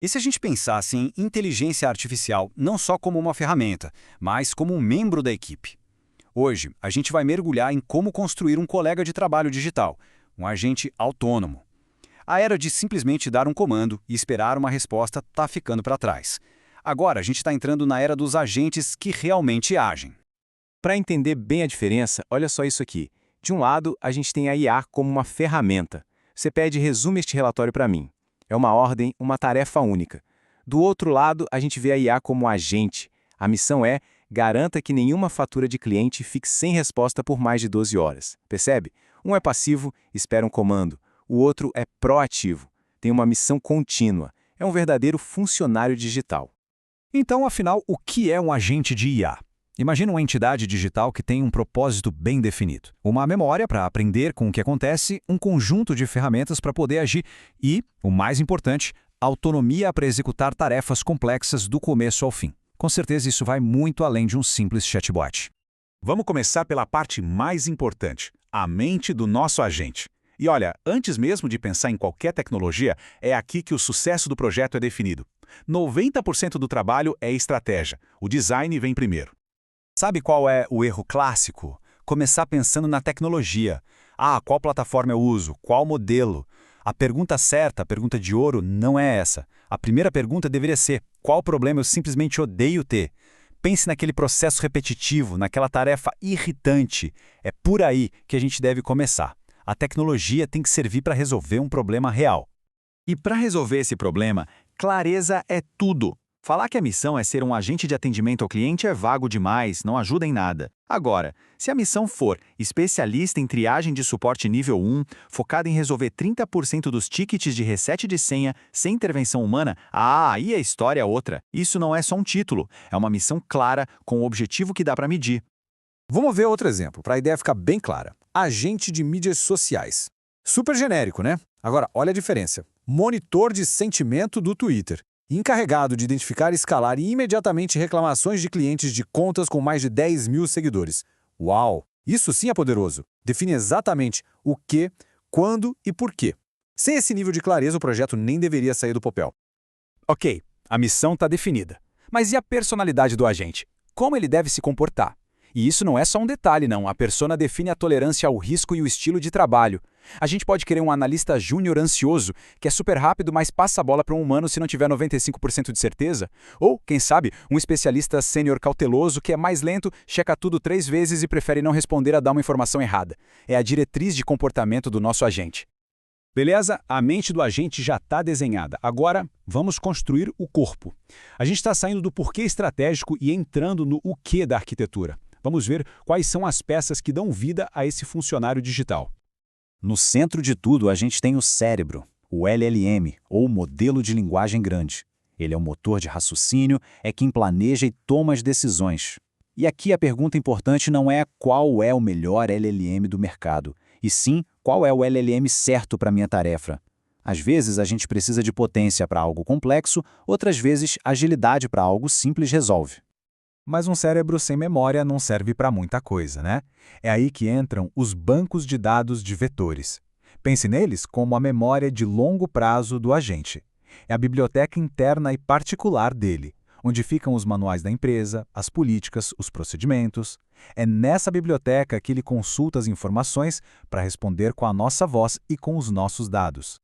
E se a gente pensasse em inteligência artificial não só como uma ferramenta, mas como um membro da equipe? Hoje, a gente vai mergulhar em como construir um colega de trabalho digital, um agente autônomo. A era de simplesmente dar um comando e esperar uma resposta está ficando para trás. Agora, a gente está entrando na era dos agentes que realmente agem. Para entender bem a diferença, olha só isso aqui. De um lado, a gente tem a IA como uma ferramenta. Você pede resume este relatório para mim. É uma ordem, uma tarefa única. Do outro lado, a gente vê a IA como agente. A missão é garanta que nenhuma fatura de cliente fique sem resposta por mais de 12 horas. Percebe? Um é passivo, espera um comando. O outro é proativo. Tem uma missão contínua. É um verdadeiro funcionário digital. Então, afinal, o que é um agente de IA? Imagina uma entidade digital que tem um propósito bem definido. Uma memória para aprender com o que acontece, um conjunto de ferramentas para poder agir e, o mais importante, autonomia para executar tarefas complexas do começo ao fim. Com certeza isso vai muito além de um simples chatbot. Vamos começar pela parte mais importante, a mente do nosso agente. E olha, antes mesmo de pensar em qualquer tecnologia, é aqui que o sucesso do projeto é definido. 90% do trabalho é estratégia, o design vem primeiro. Sabe qual é o erro clássico? Começar pensando na tecnologia. Qual plataforma eu uso? Qual modelo? A pergunta certa, a pergunta de ouro, não é essa. A primeira pergunta deveria ser: qual problema eu simplesmente odeio ter? Pense naquele processo repetitivo, naquela tarefa irritante. É por aí que a gente deve começar. A tecnologia tem que servir para resolver um problema real. E para resolver esse problema, clareza é tudo. Falar que a missão é ser um agente de atendimento ao cliente é vago demais, não ajuda em nada. Agora, se a missão for especialista em triagem de suporte nível 1, focada em resolver 30% dos tickets de reset de senha sem intervenção humana, aí a história é outra. Isso não é só um título, é uma missão clara com o objetivo que dá para medir. Vamos ver outro exemplo, para a ideia ficar bem clara. Agente de mídias sociais. Super genérico, né? Agora, olha a diferença. Monitor de sentimento do Twitter. Encarregado de identificar, escalar e imediatamente reclamações de clientes de contas com mais de 10 mil seguidores. Uau! Isso sim é poderoso. Define exatamente o que, quando e por quê. Sem esse nível de clareza, o projeto nem deveria sair do papel. Ok, a missão está definida. Mas e a personalidade do agente? Como ele deve se comportar? E isso não é só um detalhe, não. A persona define a tolerância ao risco e o estilo de trabalho. A gente pode querer um analista júnior ansioso, que é super rápido, mas passa a bola para um humano se não tiver 95% de certeza. Ou, quem sabe, um especialista sênior cauteloso, que é mais lento, checa tudo 3 vezes e prefere não responder a dar uma informação errada. É a diretriz de comportamento do nosso agente. Beleza? A mente do agente já está desenhada. Agora, vamos construir o corpo. A gente está saindo do porquê estratégico e entrando no o que da arquitetura. Vamos ver quais são as peças que dão vida a esse funcionário digital. No centro de tudo, a gente tem o cérebro, o LLM, ou Modelo de Linguagem Grande. Ele é o motor de raciocínio, é quem planeja e toma as decisões. E aqui a pergunta importante não é qual é o melhor LLM do mercado, e sim qual é o LLM certo para a minha tarefa. Às vezes a gente precisa de potência para algo complexo, outras vezes agilidade para algo simples resolve. Mas um cérebro sem memória não serve para muita coisa, né? É aí que entram os bancos de dados de vetores. Pense neles como a memória de longo prazo do agente. É a biblioteca interna e particular dele, onde ficam os manuais da empresa, as políticas, os procedimentos. É nessa biblioteca que ele consulta as informações para responder com a nossa voz e com os nossos dados.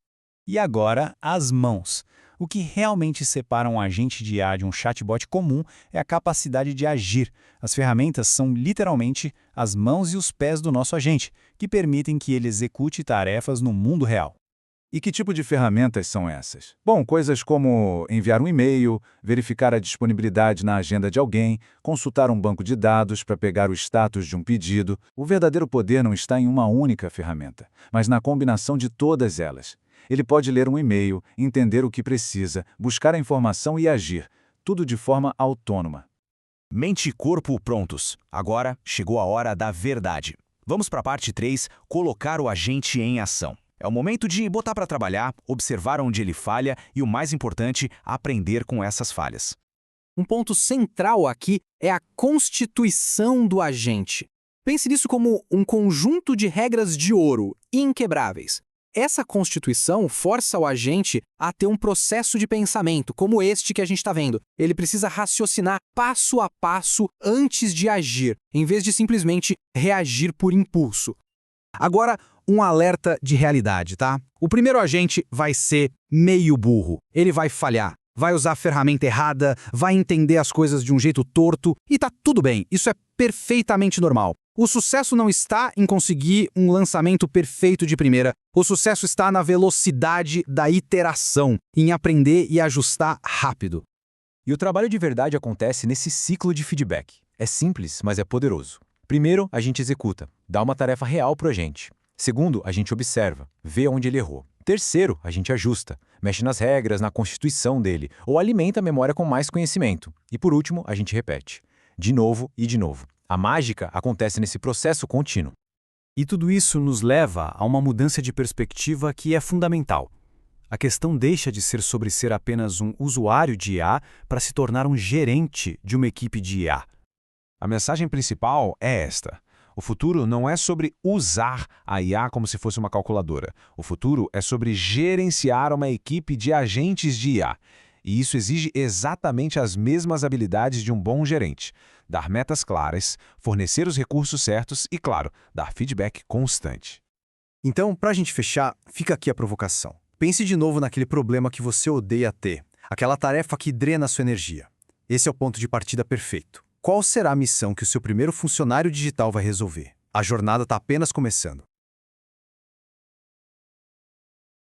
E agora, as mãos. O que realmente separa um agente de IA de um chatbot comum é a capacidade de agir. As ferramentas são literalmente as mãos e os pés do nosso agente, que permitem que ele execute tarefas no mundo real. E que tipo de ferramentas são essas? Bom, coisas como enviar um e-mail, verificar a disponibilidade na agenda de alguém, consultar um banco de dados para pegar o status de um pedido. O verdadeiro poder não está em uma única ferramenta, mas na combinação de todas elas. Ele pode ler um e-mail, entender o que precisa, buscar a informação e agir, tudo de forma autônoma. Mente e corpo prontos. Agora chegou a hora da verdade. Vamos para a parte 3, colocar o agente em ação. É o momento de botar para trabalhar, observar onde ele falha e, o mais importante, aprender com essas falhas. Um ponto central aqui é a constituição do agente. Pense nisso como um conjunto de regras de ouro, inquebráveis. essa constituição força o agente a ter um processo de pensamento, como este que a gente está vendo. Ele precisa raciocinar passo a passo antes de agir, em vez de simplesmente reagir por impulso. Agora, um alerta de realidade, tá? O primeiro agente vai ser meio burro. Ele vai falhar, vai usar a ferramenta errada, vai entender as coisas de um jeito torto e tá tudo bem. Isso é perfeitamente normal. O sucesso não está em conseguir um lançamento perfeito de primeira. O sucesso está na velocidade da iteração, em aprender e ajustar rápido. E o trabalho de verdade acontece nesse ciclo de feedback. É simples, mas é poderoso. Primeiro, a gente executa, dá uma tarefa real para o agente. Segundo, a gente observa, vê onde ele errou. Terceiro, a gente ajusta, mexe nas regras, na constituição dele, ou alimenta a memória com mais conhecimento. E por último, a gente repete. De novo e de novo. A mágica acontece nesse processo contínuo. E tudo isso nos leva a uma mudança de perspectiva que é fundamental. A questão deixa de ser sobre ser apenas um usuário de IA para se tornar um gerente de uma equipe de IA. A mensagem principal é esta. O futuro não é sobre usar a IA como se fosse uma calculadora. O futuro é sobre gerenciar uma equipe de agentes de IA. E isso exige exatamente as mesmas habilidades de um bom gerente. Dar metas claras, fornecer os recursos certos e, claro, dar feedback constante. Então, para a gente fechar, fica aqui a provocação. Pense de novo naquele problema que você odeia ter. Aquela tarefa que drena sua energia. Esse é o ponto de partida perfeito. Qual será a missão que o seu primeiro funcionário digital vai resolver? A jornada está apenas começando.